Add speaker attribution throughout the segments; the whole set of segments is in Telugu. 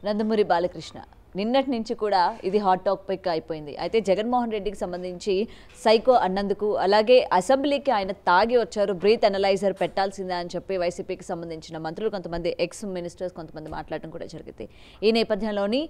Speaker 1: నందమూరి బాలకృష్ణ నిన్నటి నుంచి కూడా ఇది హాట్ టాపిక్ అయిపోయింది. అయితే జగన్మోహన్ రెడ్డికి సంబంధించి సైకో అన్నందుకు, అలాగే అసెంబ్లీకి ఆయన తాగి వచ్చారు, బ్రీత్ అనలైజర్ పెట్టాల్సిందే అని చెప్పి వైసీపీకి సంబంధించిన మంత్రులు, కొంతమంది ఎక్స్ మినిస్టర్స్ కొంతమంది మాట్లాడడం కూడా జరిగింది. ఈ నేపథ్యంలోని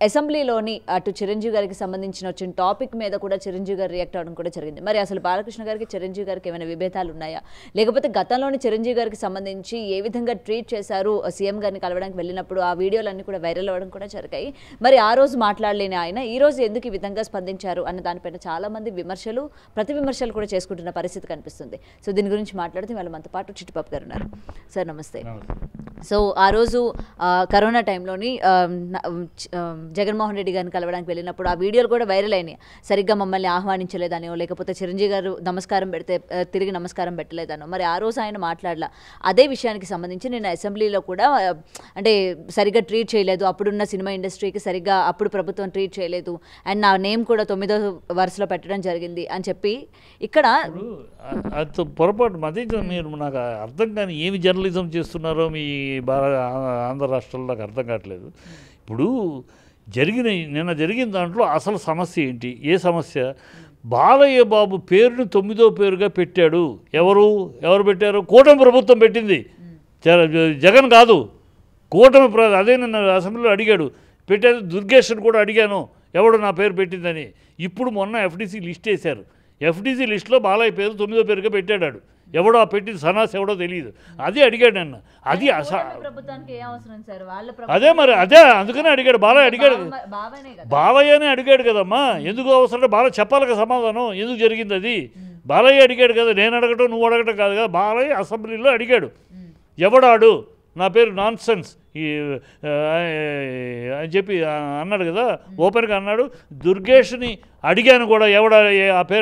Speaker 1: అసెంబ్లీలోని అటు చిరంజీవి గారికి సంబంధించిన వచ్చిన టాపిక్ మీద కూడా చిరంజీవి గారు రియాక్ట్ అవ్వడం కూడా జరిగింది. మరి అసలు బాలకృష్ణ గారికి చిరంజీవి గారికి ఏమైనా విభేదాలు ఉన్నాయా, లేకపోతే గతంలోని చిరంజీవి గారికి సంబంధించి ఏ విధంగా ట్రీట్ చేశారు సీఎం గారిని కలవడానికి వెళ్ళినప్పుడు ఆ వీడియోలన్నీ కూడా వైరల్ అవ్వడం కూడా జరిగాయి. మరి ఆ రోజు మాట్లాడలేని ఆయన ఈ రోజు ఎందుకు ఈ విధంగా స్పందించారు అన్న దానిపైన చాలా మంది విమర్శలు, ప్రతి విమర్శలు కూడా చేసుకుంటున్న పరిస్థితి కనిపిస్తుంది. సో దీని గురించి మాట్లాడితే వాళ్ళ మనతో పాటు చిట్టిబాబు గారు ఉన్నారు. సార్ నమస్తే. సో ఆ రోజు కరోనా టైంలోని జగన్మోహన్ రెడ్డి గారిని కలవడానికి వెళ్ళినప్పుడు ఆ వీడియోలు కూడా వైరల్ అయినాయి. సరిగ్గా మమ్మల్ని ఆహ్వానించలేదనో, లేకపోతే చిరంజీవి గారు నమస్కారం పెడితే తిరిగి నమస్కారం పెట్టలేదనో, మరి ఆ రోజు ఆయన మాట్లాడలా. అదే విషయానికి సంబంధించి నేను అసెంబ్లీలో కూడా అంటే సరిగ్గా ట్రీట్ చేయలేదు, అప్పుడున్న సినిమా ఇండస్ట్రీకి సరిగ్గా అప్పుడు ప్రభుత్వం ట్రీట్ చేయలేదు, అండ్ నా నేమ్ కూడా 9వ వరుసలో పెట్టడం జరిగింది అని చెప్పి ఇక్కడ
Speaker 2: అది పొరపాటు. మధ్య మీరు నాకు అర్థం కాని ఏమి జర్నలిజం చేస్తున్నారో మీ ఆంధ్ర రాష్ట్రంలో నాకు అర్థం కావట్లేదు. ఇప్పుడు నిన్న జరిగిన దాంట్లో అసలు సమస్య ఏంటి? ఏ సమస్య? బాలయ్య బాబు పేరుని 9వ పేరుగా పెట్టాడు. ఎవరు పెట్టారు? కూటమి ప్రభుత్వం పెట్టింది, జగన్ కాదు. కూటమి అదే నిన్న అసెంబ్లీలో అడిగాడు, పెట్టారు. దుర్గేష్ని కూడా అడిగాను, ఎవడు నా పేరు పెట్టిందని. ఇప్పుడు మొన్న ఎఫ్డీసీ లిస్ట్ వేశారు. ఎఫ్డీసీ లిస్టులో బాలయ్య పేరు 9వ పేరుగా పెట్టాడు. ఎవడో ఆ పెట్టింది సన్నాస్ ఎవడో తెలియదు. అది అడిగాడు అన్న. అది అదే మరి అదే అందుకనే అడిగాడు. బాలయ్య అడిగాడు, బాలయ్యనే అడిగాడు కదమ్మా. ఎందుకు అవసరం? బాలయ్య చెప్పాలి కదా సమాధానం, ఎందుకు జరిగింది అది. బాలయ్య అడిగాడు కదా, నేను అడగటం నువ్వు అడగటం కాదు కదా. బాలయ్య అసెంబ్లీలో అడిగాడు, ఎవడాడు నా పేరు నాన్ సెన్స్ అని చెప్పి అన్నాడు కదా, ఓపెన్గా అన్నాడు. దుర్గేష్ని అడిగాను కూడా,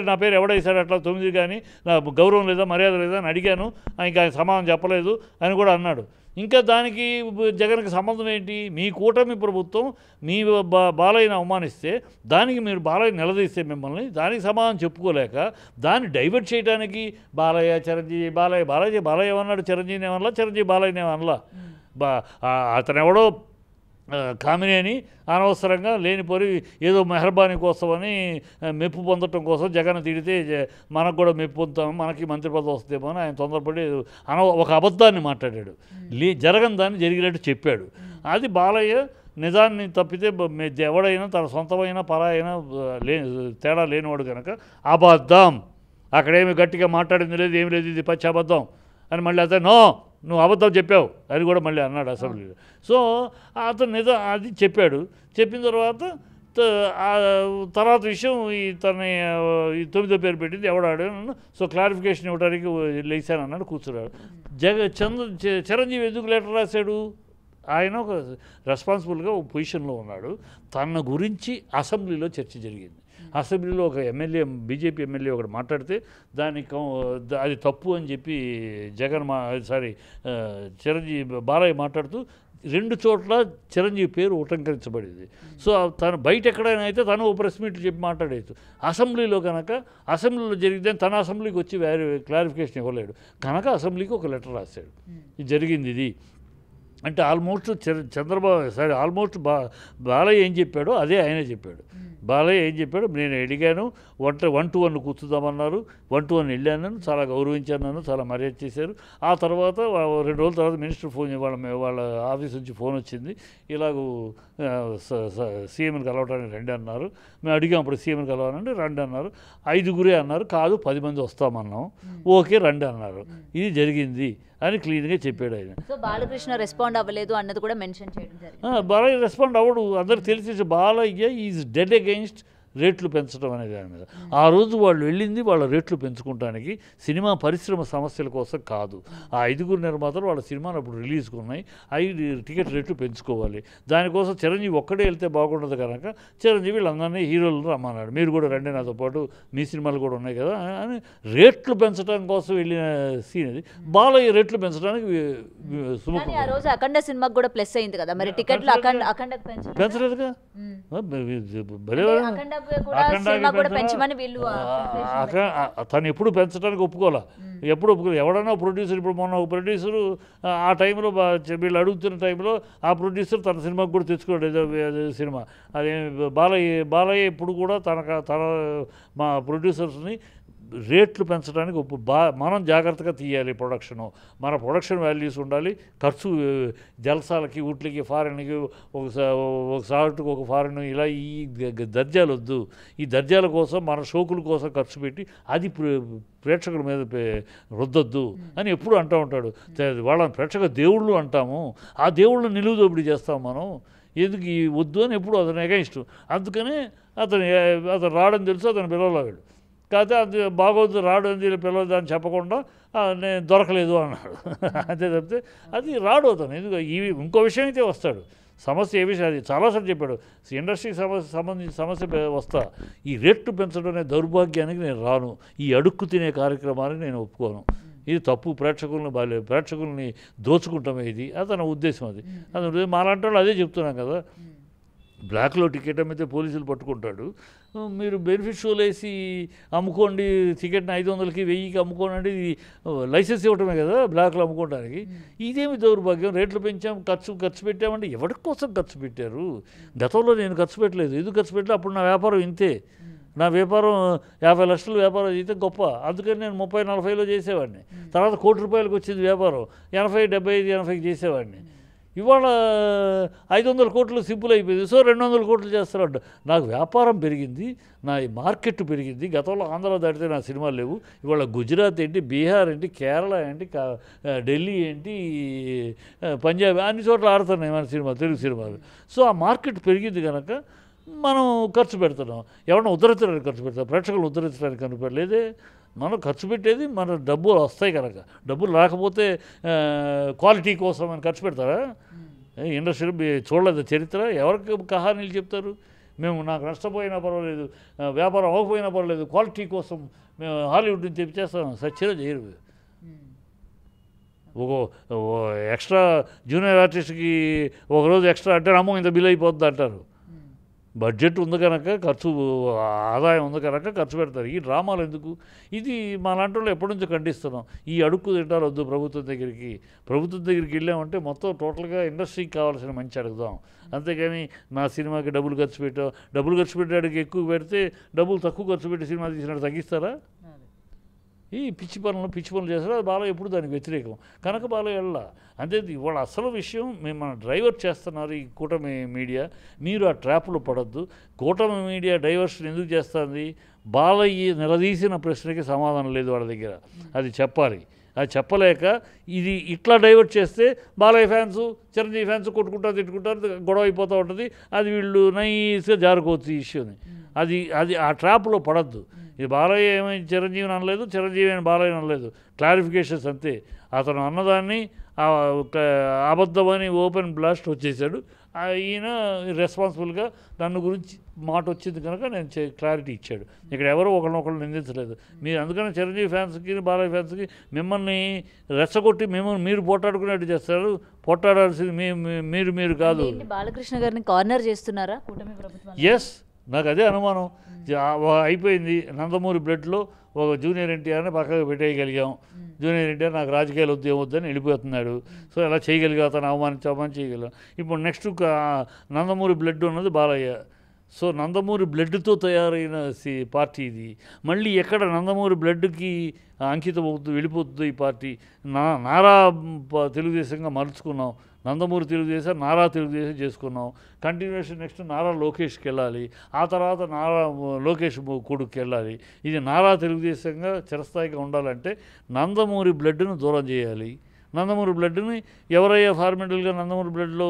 Speaker 2: నా పేరు ఎవడేసాడు అట్లా 9 కానీ నా గౌరవం లేదా మర్యాద లేదా అని అడిగాను, ఇంకా ఆయన సమాధానం చెప్పలేదు అని కూడా అన్నాడు. ఇంకా దానికి జగన్కి సంబంధం ఏంటి? మీ కూటమి ప్రభుత్వం మీ బాలయ్యని అవమానిస్తే దానికి మీరు బాలయ్య నిలదీస్తే మిమ్మల్ని, దానికి సమాధానం చెప్పుకోలేక దాన్ని డైవర్ట్ చేయడానికి బాలయ్య చిరంజీవి బాలయ్య ఏమన్నాడు? చిరంజీవిని ఏమన్నా, చిరంజీవి బాలయ్యని ఏమన్నా. అతను ఎవడో కామిని అని అనవసరంగా లేనిపోయి ఏదో మెహర్బానీ కోసమని మెప్పు పొందటం కోసం జగన్ తిడితే మనకు కూడా మెప్పు పొందుతాము, మనకి మంత్రి పదవి వస్తుందేమో అని ఆయన తొందరపడి ఒక అబద్ధాన్ని మాట్లాడాడు. జరగని దాన్ని జరిగినట్టు చెప్పాడు. అది బాలయ్య నిజాన్ని తప్పితే ఎవడైనా తన సొంతమైన పరాయైనా తేడా లేనివాడు కనుక అబద్ధం, అక్కడేమి గట్టిగా మాట్లాడింది లేదు, ఏమి లేదు, ఇది పచ్చి అబద్ధం అని మళ్ళీ అతను నువ్వు అబద్ధం చెప్పావు అని కూడా మళ్ళీ అన్నాడు అసెంబ్లీలో. సో అతను అది చెప్పాడు. చెప్పిన తర్వాత విషయం ఈ 9వ పేరు పెట్టింది ఎవడాడు. సో క్లారిఫికేషన్ ఇవ్వడానికి లేచాను అన్నాడు, కూర్చున్నాడు. చిరంజీవి ఎందుకు లెటర్ రాశాడు? ఆయన ఒక రెస్పాన్సిబుల్గా ఒక పొజిషన్లో ఉన్నాడు. తన గురించి అసెంబ్లీలో చర్చ జరిగింది. అసెంబ్లీలో ఒక ఎమ్మెల్యే, బీజేపీ ఎమ్మెల్యే ఒకటి మాట్లాడితే అది తప్పు అని చెప్పి చిరంజీవి బాలయ్య మాట్లాడుతూ 2 చోట్ల చిరంజీవి పేరు ఉటంకరించబడింది. సో తను బయట ఎక్కడైనా అయితే తను ప్రెస్ మీట్లు చెప్పి మాట్లాడేది. అసెంబ్లీలో అసెంబ్లీలో జరిగితే తన అసెంబ్లీకి వచ్చి క్లారిఫికేషన్ ఇవ్వలేడు కనుక అసెంబ్లీకి ఒక లెటర్ రాశాడు, ఇది జరిగింది ఇది అంటే. ఆల్మోస్ట్ ఆల్మోస్ట్ బాలయ్య ఏం చెప్పాడో అదే ఆయనే చెప్పాడు. బాలయ్య ఏం చెప్పాడు? నేను అడిగాను, 1 to 1 కూర్చుందామన్నారు, 1 to 1 వెళ్ళాను, చాలా గౌరవించాను, చాలా మర్యాద చేశారు. ఆ తర్వాత 2 రోజుల తర్వాత మినిస్టర్ ఫోన్ వాళ్ళ ఆఫీస్ నుంచి ఫోన్ వచ్చింది, ఇలాగూ సీఎంని కలవడానికి రండి అన్నారు. మేము అడిగాం అప్పుడు సీఎంని కలవాలంటే రండి అన్నారు. 5గురే అన్నారు, కాదు 10 మంది వస్తామన్నాం, ఓకే రండి అన్నారు. ఇది జరిగింది అని క్లీన్గా చెప్పాడు ఆయన.
Speaker 1: సో బాలకృష్ణ రెస్పాండ్ అవ్వలేదు అన్నది కూడా మెన్షన్ చేయడం జరిగింది.
Speaker 2: బాలయ్య రెస్పాండ్ అవ్వడు, అందరికి తెలిసి. బాలయ్య ఈజ్ డెడ్ అగెయిన్స్ట్ రేట్లు పెంచడం అనే దాని మీద. ఆ రోజు వాళ్ళు వెళ్ళింది వాళ్ళ రేట్లు పెంచుకోవడానికి, సినిమా పరిశ్రమ సమస్యల కోసం కాదు. ఆ 5గురు నిర్మాతలు వాళ్ళ సినిమాలు అప్పుడు రిలీజ్కి ఉన్నాయి, 5 టికెట్ రేట్లు పెంచుకోవాలి. దానికోసం చిరంజీవి ఒక్కడే వెళ్తే బాగుండదు కనుక చిరంజీవి వీళ్ళందరినీ హీరోలు రమ్మన్నాడు, మీరు కూడా రండి నాతో పాటు, మీ సినిమాలు కూడా ఉన్నాయి కదా అని రేట్లు పెంచడం కోసం వెళ్ళిన సీన్ అది. బాలయ్య రేట్లు పెంచడానికి
Speaker 1: ఆ రోజు అఖండ సినిమాకి కూడా ప్లస్ అయింది కదా, మరి టికెట్లు అఖండ
Speaker 2: పెంచలేదుగా.
Speaker 1: సినిమా కూడా పెంచమని వీళ్ళు
Speaker 2: తను ఎప్పుడు పెంచడానికి ఒప్పుకోలే, ఎప్పుడు ఒప్పుకోలేదు. ఎవడన్నా ప్రొడ్యూసర్, ఇప్పుడు మొన్న ఒక ప్రొడ్యూసరు ఆ టైంలో వీళ్ళు అడుగుతున్న టైంలో ఆ ప్రొడ్యూసర్ తన సినిమాకి కూడా తెచ్చుకోడు ఏదో సినిమా. అదే బాలయ్య ఎప్పుడు కూడా తన మా ప్రొడ్యూసర్స్ని రేట్లు పెంచడానికి మనం జాగ్రత్తగా తీయాలి ప్రొడక్షను. మన ప్రొడక్షన్ వాల్యూస్ ఉండాలి. ఖర్చు జలసాలకి, వీటికి, ఫారెన్కి, ఒక సాటుకు ఒక ఫారెన్, ఇలా ఈ దర్జాలు వద్దు. ఈ దర్జాల కోసం, మన షోకుల కోసం ఖర్చు పెట్టి అది ప్రేక్షకుల మీద రుద్దొద్దు అని ఎప్పుడు అంటూ ఉంటాడు. వాళ్ళని ప్రేక్షక దేవుళ్ళు అంటాము, ఆ దేవుళ్ళని నిలువు దోపిడీ చేస్తాం మనం, ఎందుకు ఈ వద్దు అని ఎప్పుడు అతను ఎగైన్స్ట్. అందుకనే అతను రాడని తెలుసు, అతను పిలవలేడు. కాకపోతే అది బాగోదు, రాడు అని పిలవద్దు అని చెప్పకుండా నేను దొరకలేదు అన్నాడు. అంతే తప్పితే అది రాడు అతను. ఎందుకు ఇంకో విషయం అయితే వస్తాడు. సమస్య ఏ విషయం అది చాలాసార్లు చెప్పాడు. ఇండస్ట్రీకి సంబంధించిన సమస్య వస్తా, ఈ రేట్లు పెంచడం అనే దౌర్భాగ్యానికి నేను రాను, ఈ అడుక్కు తినే కార్యక్రమాన్ని నేను ఒప్పుకోను, ఇది తప్పు, ప్రేక్షకుల్ని దోచుకుంటామే, ఇది అతని ఉద్దేశం. అది మాలాంటి వాళ్ళు అదే చెప్తున్నాం కదా. బ్లాక్లో టికెట్ అమ్మితే పోలీసులు పట్టుకుంటాడు, మీరు బెనిఫిట్ షోలు వేసి అమ్ముకోండి, టికెట్ని 500కి 1000కి అమ్ముకోండి, ఇది లైసెన్స్ ఇవ్వటమే కదా బ్లాక్లో అమ్ముకోవడానికి. ఇదేమి దౌర్భాగ్యం, రేట్లు పెంచాం, ఖర్చు పెట్టామంటే ఎవరి కోసం ఖర్చు పెట్టారు? గతంలో నేను ఖర్చు పెట్టలేదు, ఎందుకు ఖర్చు పెట్టలేదు? అప్పుడు నా వ్యాపారం ఇంతే, నా వ్యాపారం 50 లక్షలు వ్యాపారం అయితే గొప్ప, అందుకని నేను 30-40లో చేసేవాడిని. తర్వాత ₹1 కోటి వచ్చింది వ్యాపారం, 80, 75, 80కి చేసేవాడిని. ఇవాళ 500 కోట్లు సింపుల్ అయిపోయింది. సో 200 కోట్లు చేస్తున్నాడు. నాకు వ్యాపారం పెరిగింది, నా మార్కెట్ పెరిగింది. గతంలో ఆంధ్ర దాటితే నా సినిమాలు లేవు, ఇవాళ గుజరాత్ ఏంటి, బీహార్ ఏంటి, కేరళ ఏంటి, ఢిల్లీ ఏంటి, పంజాబ్, అన్ని చోట్ల ఆడుతున్నాయి మన సినిమాలు, తెలుగు సినిమాలు. సో ఆ మార్కెట్ పెరిగింది కనుక మనం ఖర్చు పెడుతున్నాం. ఎవరైనా ఉద్ధరించడానికి ఖర్చు పెడతాం, ప్రేక్షకులు ఉద్ధరించడానికి కనుపడలేదే. మనం ఖర్చు పెట్టేది మన డబ్బులు వస్తాయి కనుక. డబ్బులు రాకపోతే క్వాలిటీ కోసం అని ఖర్చు పెడతారా? ఇండస్ట్రీ చూడలేదు చరిత్ర, ఎవరికి కహానీలు చెప్తారు? మేము నాకు నష్టపోయినా పర్వాలేదు, వ్యాపారం అవ్వకపోయినా పర్వాలేదు, క్వాలిటీ కోసం మేము హాలీవుడ్ నుంచి తెప్పించేస్తాం. సచ్చిగా చేయరు. ఒక ఎక్స్ట్రా జూనియర్ ఆర్టిస్ట్కి ఒకరోజు ఎక్స్ట్రా అంటే అమ్మో ఇంత బిల్ అయిపోద్ది అంటారు. బడ్జెట్ ఉంది కనుక, ఆదాయం ఉంది కనుక ఖర్చు పెడతారు. ఈ డ్రామాలు ఎందుకు? ఇది మా లాంటి వాళ్ళు ఎప్పటి నుంచో ఖండిస్తున్నాం. ఈ అడుక్కు తింటారు వద్దు. ప్రభుత్వం దగ్గరికి వెళ్ళామంటే మొత్తం టోటల్గా ఇండస్ట్రీకి కావాల్సిన మంచి అడుగుదాం. అంతేగాని నా సినిమాకి డబ్బులు ఖర్చు పెట్టాడికి ఎక్కువ పెడితే డబ్బులు తక్కువ ఖర్చు పెట్టి సినిమా తీసినట్టు తగ్గిస్తారా? ఈ పిచ్చి పనులు చేస్తారు. అది బాగా ఎప్పుడు దానికి వ్యతిరేకం కనుక బాగా వెళ్ళా. అంతే ఇవాళ అసలు విషయం, మేము మన డ్రైవర్ చేస్తున్నారు ఈ కూటమి మీడియా. మీరు ఆ ట్రాప్లో పడద్దు. కూటమి మీడియా డైవర్షన్ ఎందుకు చేస్తుంది? బాలయ్య నిలదీసిన ప్రశ్నకి సమాధానం లేదు వాళ్ళ దగ్గర, అది చెప్పాలి. అది చెప్పలేక ఇది ఇట్లా డైవర్ట్ చేస్తే బాలయ్య ఫ్యాన్స్, చిరంజీవి ఫ్యాన్స్ తిట్టుకుంటారు, గొడవ అయిపోతూ ఉంటుంది. అది వీళ్ళు నైస్గా జారుకోవచ్చు ఈ ఇష్యూని. అది ఆ ట్రాప్లో పడద్దు. ఇది బాలయ్య ఏమైనా చిరంజీవిని అనలేదు, చిరంజీవి అని బాలయ్య అనలేదు. క్లారిఫికేషన్స్ అంతే. అతను అన్నదాన్ని అబద్ధమని ఓపెన్ బ్లాస్ట్ వచ్చేసాడు. ఈయన రెస్పాన్సిబుల్గా నన్ను గురించి మాట వచ్చింది కనుక నేను క్లారిటీ ఇచ్చాడు. ఇక్కడ ఎవరో ఒకరినొకరు నిందించలేదు. మీరు అందుకని చిరంజీవి ఫ్యాన్స్కి, బాలయ్య ఫ్యాన్స్కి మిమ్మల్ని రెచ్చగొట్టి మీరు పోట్లాడుకునేట్టు చేస్తారు. పోట్లాడాల్సింది మీరు కాదు.
Speaker 1: బాలకృష్ణ గారిని కార్నర్ చేస్తున్నారా కూటమి ప్రభుత్వం?
Speaker 2: ఎస్, నాకు అదే అనుమానం. అయిపోయింది. నందమూరి బ్లడ్లో ఒక జూనియర్ ఎన్టీఆర్ని పక్కకు పెట్టేయగలిగాం. జూనియర్ ఎన్టీఆర్ నాకు రాజకీయాలు వద్దు ఏమొద్దని వెళ్ళిపోతున్నాడు. సో ఎలా చేయగలిగా, అతను అవమానించామని చేయగలిగాం. ఇప్పుడు నెక్స్ట్ నందమూరి బ్లడ్ ఉన్నది బాలయ్య. సో నందమూరి బ్లడ్తో తయారైన పార్టీ ఇది. మళ్ళీ ఎక్కడ నందమూరి బ్లడ్కి అంకితం అవుతుంది, వెళ్ళిపోతుంది ఈ పార్టీ. నారా తెలుగుదేశంగా మలుచుకున్నాం. నందమూరి తెలుగుదేశం, నారా తెలుగుదేశం చేసుకున్నాం. కంటిన్యూషన్ నెక్స్ట్ నారా లోకేష్కి వెళ్ళాలి, ఆ తర్వాత నారా లోకేష్ కొడుకుకి వెళ్ళాలి. ఇది నారా తెలుగుదేశంగా చిరస్థాయిగా ఉండాలంటే నందమూరి బ్లడ్ను దూరం చేయాలి. నందమూరి బ్లడ్ని ఎవరయ్యా ఫార్మెంటల్గా నందమూరి బ్లడ్లో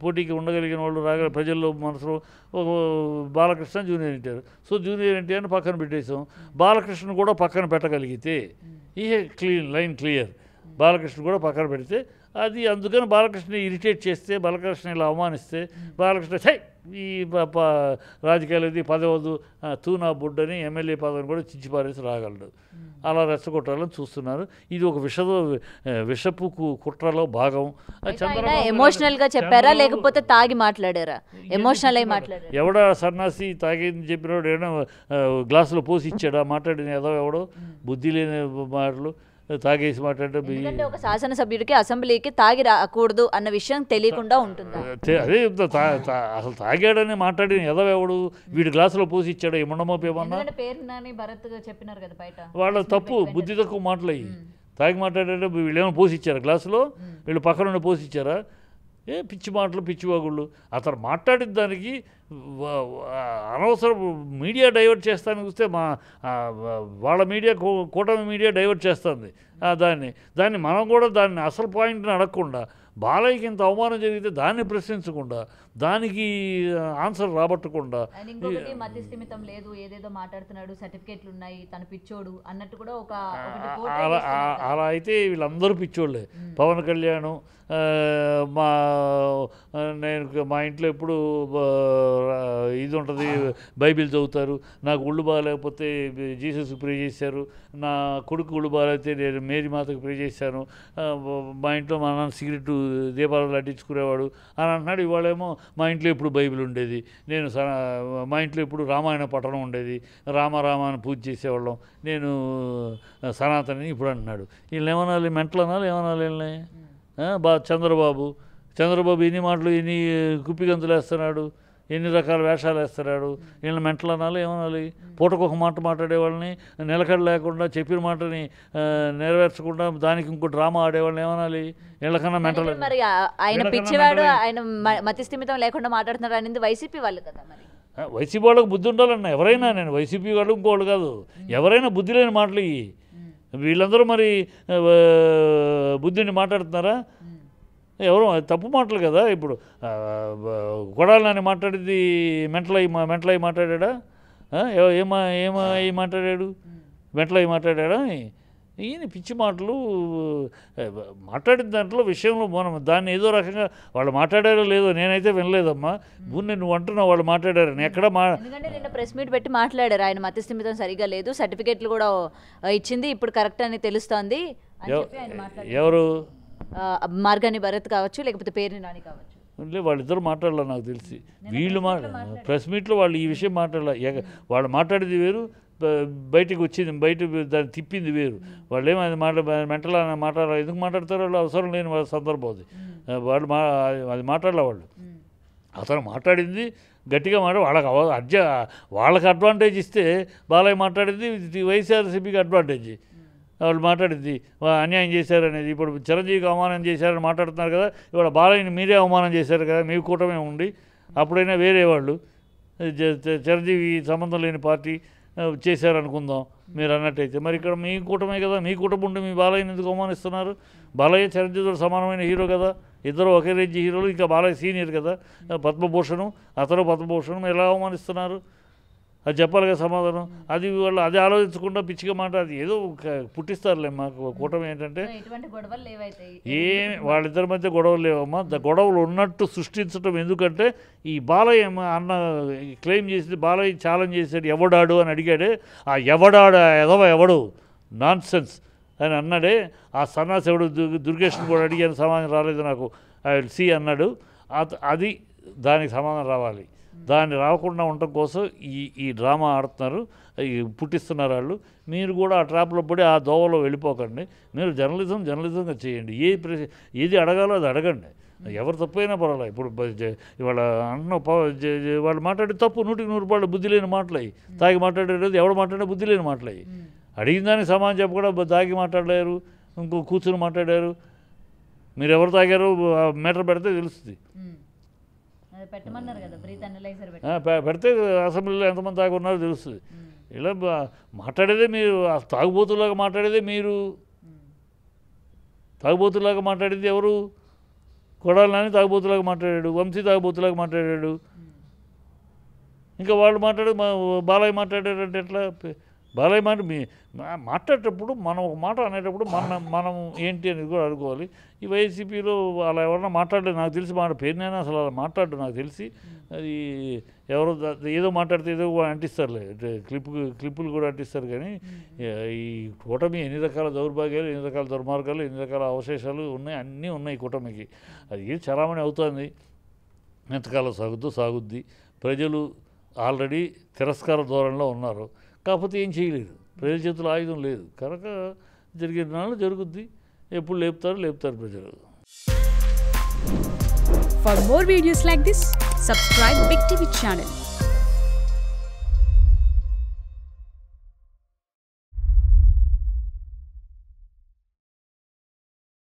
Speaker 2: పోటీకి ఉండగలిగిన వాళ్ళు ప్రజల్లో మనసులో ఒక Balakrishna, junior NTR. So junior ఎన్టీఆర్ని పక్కన పెట్టేసాం. బాలకృష్ణ కూడా పక్కన పెట్టగలిగితే లైన్ క్లియర్. బాలకృష్ణ కూడా పక్కన పెడితే అది అందుకని బాలకృష్ణ ఇరిటేట్ చేస్తే, బాలకృష్ణ ఇలా అవమానిస్తే బాలకృష్ణ ఛై ఈ రాజకీయాలు ఇది పదవద్దు తూనా బుడ్డని ఎమ్మెల్యే పదవిని కూడా చిచ్చిపారేసి రాగలడు. అలా రెచ్చగొట్టాలని చూస్తున్నారు. ఇది ఒక విషపు కుట్రలో భాగం.
Speaker 1: ఎమోషనల్ గా చెప్పారా లేకపోతే తాగి మాట్లాడారా? ఎమోషనల్ అయి మాట్లాడారు.
Speaker 2: ఎవడ సన్నాసి తాగింది చెప్పినవాడు ఏమైనా గ్లాసులో పోసి ఇచ్చాడా? మాట్లాడిన ఏదో ఎవడో బుద్ధి లేని మాటలు తాగేసి మాట్లాడడం.
Speaker 1: ఒక శాసనసభ్యుడికి అసెంబ్లీకి తాగి రాకూడదు అన్న విషయం తెలియకుండా ఉంటుంది.
Speaker 2: అదే అసలు తాగాడని మాట్లాడిన ఏదో ఎవడు వీడి గ్లాసులో పోసి ఇచ్చాడు ఏమన్నా
Speaker 1: చెప్పినారు కదా బయట.
Speaker 2: వాళ్ళ తప్పు, బుద్ధి తక్కువ మాటలు అయ్యి తాగి మాట్లాడే వీళ్ళు ఏమైనా పోసి ఇచ్చారా గ్లాసులో? వీళ్ళు పక్కన పోసి ఇచ్చారా? పిచ్చి మాటలు పిచ్చివాగుళ్ళు. అతను మాట్లాడిన దానికి అనవసరం మీడియా డైవర్ట్ చేస్తానికి వస్తే వాళ్ళ మీడియా కూటమి మీడియా డైవర్ట్ చేస్తుంది దాన్ని మనం కూడా దాన్ని అసలు పాయింట్ని అడగకుండా బాలయ్యకి ఇంత అవమానం జరిగితే దాన్ని ప్రశ్నించకుండా దానికి ఆన్సర్ రాబట్టకుండా
Speaker 1: ఇంకొకటి మతి స్థిమితం లేదు, ఏదేదో మాట్లాడుతున్నాడు, సర్టిఫికేట్లు ఉన్నాయి, తన పిచ్చోడు అన్నట్టు కూడా ఒక
Speaker 2: అలా అయితే వీళ్ళందరూ పిచ్చోళ్ళే. పవన్ కళ్యాణ్ మా ఇంట్లో ఎప్పుడు ఇది ఉంటుంది, బైబిల్ చదువుతారు, నాకు ఒళ్ళు బాగాలేకపోతే జీసస్కి ప్రే చేశారు, నా కొడుకు ఒళ్ళు బాగాలేకపోతే నేను మేరీ మాతకు ప్రే చేశాను, మా ఇంట్లో మా నాన్న సిగరెట్ దీపాలు అడ్డించుకునేవాడు అని అంటున్నాడు. ఇవాళేమో మా ఇంట్లో ఎప్పుడు బైబిల్ ఉండేది, నేను మా ఇంట్లో ఎప్పుడు రామాయణ పఠనం ఉండేది, రామారామాన్ని పూజ చేసేవాళ్ళం, నేను సనాతని ఇప్పుడు అంటున్నాడు. వీళ్ళు ఏమనాలి? మెంటలు అనాలి? ఏమనాలి వీళ్ళని? చంద్రబాబు ఎన్ని మాటలు ఎన్ని కుప్పిగంతులు వేస్తున్నాడు, ఎన్ని రకాల వేషాలు వేస్తున్నాడు. వీళ్ళని మెంటలు అనాలి? ఏమనాలి? పూటకొక మాట మాట్లాడే వాళ్ళని, నిలకడ లేకుండా చెప్పిన మాటని నెరవేర్చకుండా దానికి ఇంకో డ్రామా ఆడేవాళ్ళని ఏమనాలి? వీళ్ళకన్నా మెంటలు.
Speaker 1: మరి ఆయన పిచ్చివాడు, ఆయన మతి స్థిమితం లేకుండా మాట్లాడుతున్నారు అనేది వైసీపీ వాళ్ళు కదా. మరి
Speaker 2: వైసీపీ వాళ్ళకి బుద్ధి ఉండాలన్న ఎవరైనా, నేను వైసీపీ వాళ్ళు ఇంకోళ్ళు కాదు, ఎవరైనా బుద్ధి లేని మాటలు ఇవి. వీళ్ళందరూ మరి బుద్ధిని మాట్లాడుతున్నారా? ఎవరు తప్పు మాటలు కదా. ఇప్పుడు కొడాలని మాట్లాడింది మెంటలై మాట్లాడా? ఏమై మాట్లాడాడు? మెంటలై మాట్లాడా? ఈయన పిచ్చి మాటలు మాట్లాడిన దాంట్లో విషయంలో మనం దాన్ని ఏదో రకంగా వాళ్ళు మాట్లాడారో లేదో నేనైతే వినలేదమ్మా. నువ్వు అంటున్నావు వాళ్ళు మాట్లాడారని. ఎక్కడ
Speaker 1: ఎందుకంటే నిన్న ప్రెస్ మీట్ పెట్టి మాట్లాడారు, ఆయన మతి స్థిమితం సరిగా లేదు, సర్టిఫికేట్లు కూడా ఇచ్చింది, ఇప్పుడు కరెక్ట్ అని తెలుస్తోంది.
Speaker 2: ఎవరు?
Speaker 1: మార్గాని భరత్ కావచ్చు, లేకపోతే పేరుని నాని కావచ్చు.
Speaker 2: వాళ్ళిద్దరు మాట్లాడాలి నాకు తెలిసి. వీళ్ళు ప్రెస్ మీట్లో వాళ్ళు ఈ విషయం మాట్లాడాలి. వాళ్ళు మాట్లాడేది వేరు, బయటికి వచ్చింది బయట దాన్ని తిప్పింది వేరు. వాళ్ళు ఏమో అది మెంటల్ మాట్లాడాలి. ఎందుకు మాట్లాడతారో వాళ్ళు అవసరం లేని వాళ్ళ సందర్భం అది. వాళ్ళు అది మాట్లాడాలి. వాళ్ళు అతను మాట్లాడింది గట్టిగా వాళ్ళకి అడ్వాంటేజ్ ఇస్తే బాలయ్య మాట్లాడింది వైఎస్ఆర్సీపీకి అడ్వాంటేజ్. వాళ్ళు మాట్లాడింది అన్యాయం చేశారనేది. ఇప్పుడు చిరంజీవికి అవమానం చేశారని మాట్లాడుతున్నారు కదా, ఇవాళ బాలయ్యని మీరే అవమానం చేశారు కదా, మీ కూటమే ఉండి. అప్పుడైనా వేరే వాళ్ళు చిరంజీవి సంబంధం లేని పార్టీ చేశారనుకుందాం మీరు అన్నట్టయితే. మరి ఇక్కడ మీ కూటమే కదా, మీ కూటమి ఉండి మీ బాలయ్యని ఎందుకు అవమానిస్తున్నారు? బాలయ్య చిరంజీవితో సమానమైన హీరో కదా, ఇద్దరు ఒకే రేంజ్ హీరోలు. ఇంకా బాలయ్య సీనియర్ కదా, పద్మభూషణం అతను పద్మభూషణం, ఎలా అవమానిస్తున్నారు? అది చెప్పాలి కదా సమాధానం. అది వాళ్ళు అది ఆలోచించకుండా పిచ్చిగా మాట అది ఏదో పుట్టిస్తారులే. మాకు కూటమి ఏంటంటే వాళ్ళిద్దరి మధ్య గొడవలు లేవమ్మా. గొడవలు ఉన్నట్టు సృష్టించడం. ఎందుకంటే ఈ బాలయ్య అన్న క్లెయిమ్ చేసింది, బాలయ్య ఛాలెంజ్ చేశాడు, ఎవడాడు అని అడిగాడే. ఆ ఎవడు నాన్ సెన్స్ అని అన్నాడే. ఆ సన్నాసి ఎవడు దుర్గేష్ని కూడా అడిగాను, సమాధానం రాలేదు నాకు, ఐ విల్ సీ అన్నాడు. అది దానికి సమాధానం రావాలి. దాన్ని రాకుండా ఉండటం కోసం ఈ డ్రామా ఆడుతున్నారు, పుట్టిస్తున్నారు వాళ్ళు. మీరు కూడా ఆ ట్రాప్లో పడి ఆ దోవలో వెళ్ళిపోకండి. మీరు జర్నలిజంగా చేయండి. ఏది అడగాలో అది అడగండి. ఎవరు తప్పైనా పర్వాలేదు. ఇప్పుడు ఇవాళ అన్న వాళ్ళు మాట్లాడే తప్పు 100% బుద్ధి లేని మాటలయ్యి. తాగి మాట్లాడేది ఎవడు మాట్లాడే బుద్ధి లేని మాటలయ్యి. అడిగిన దానికి సమాధానం చెప్పకుండా తాగి మాట్లాడలేరు, ఇంకో కూర్చుని మాట్లాడారు. మీరు ఎవరు తాగారు మీటర్ పెడితే తెలుస్తుంది. పెడితే అసెంబ్లీలో ఎంతమంది తాగి ఉన్నారో తెలుస్తుంది. ఇలా మాట్లాడేదే మీరు, తాగుబోతులాగా మాట్లాడేదే మీరు. తాగుబోతులాగా మాట్లాడేది ఎవరు? కొడాలి నాని తాగుబోతులాగా మాట్లాడాడు, వంశీ తాగుబోతులాగా మాట్లాడాడు. ఇంకా వాళ్ళు మాట్లాడేది బాలయ్య మాట్లాడారంటే ఎట్లా? బాలయ్య మాట మాట్లాడేటప్పుడు మనం ఒక మాట అనేటప్పుడు మనం ఏంటి అనేది కూడా అనుకోవాలి. ఈ వైసీపీలో అలా ఎవరన్నా మాట్లాడలేదు నాకు తెలిసి మాట పేరునైనా అసలు అలా మాట్లాడు నాకు తెలిసి అది ఎవరో ఏదో మాట్లాడితే ఏదో అంటిస్తారులే క్లిప్పులు కూడా అంటిస్తారు. కానీ ఈ కూటమి ఎన్ని రకాల దౌర్భాగ్యాలు, ఎన్ని రకాల దుర్మార్గాలు, ఎన్ని రకాల అవశేషాలు ఉన్నాయి, అన్నీ ఉన్నాయి కూటమికి. అది చలామణి అవుతుంది, ఎంతకాలం సాగుద్ది. ప్రజలు ఆల్రెడీ తిరస్కార ధోరణిలో ఉన్నారు, కాకపోతే ఏం చేయలేరు, ప్రజల చేతుల ఆయుధం లేదు కనుక జరిగే నాళ్ళు జరుగుద్ది. ఎప్పుడు లేపుతారు ప్రజలు.
Speaker 3: For more videos like this, subscribe Big TV channel.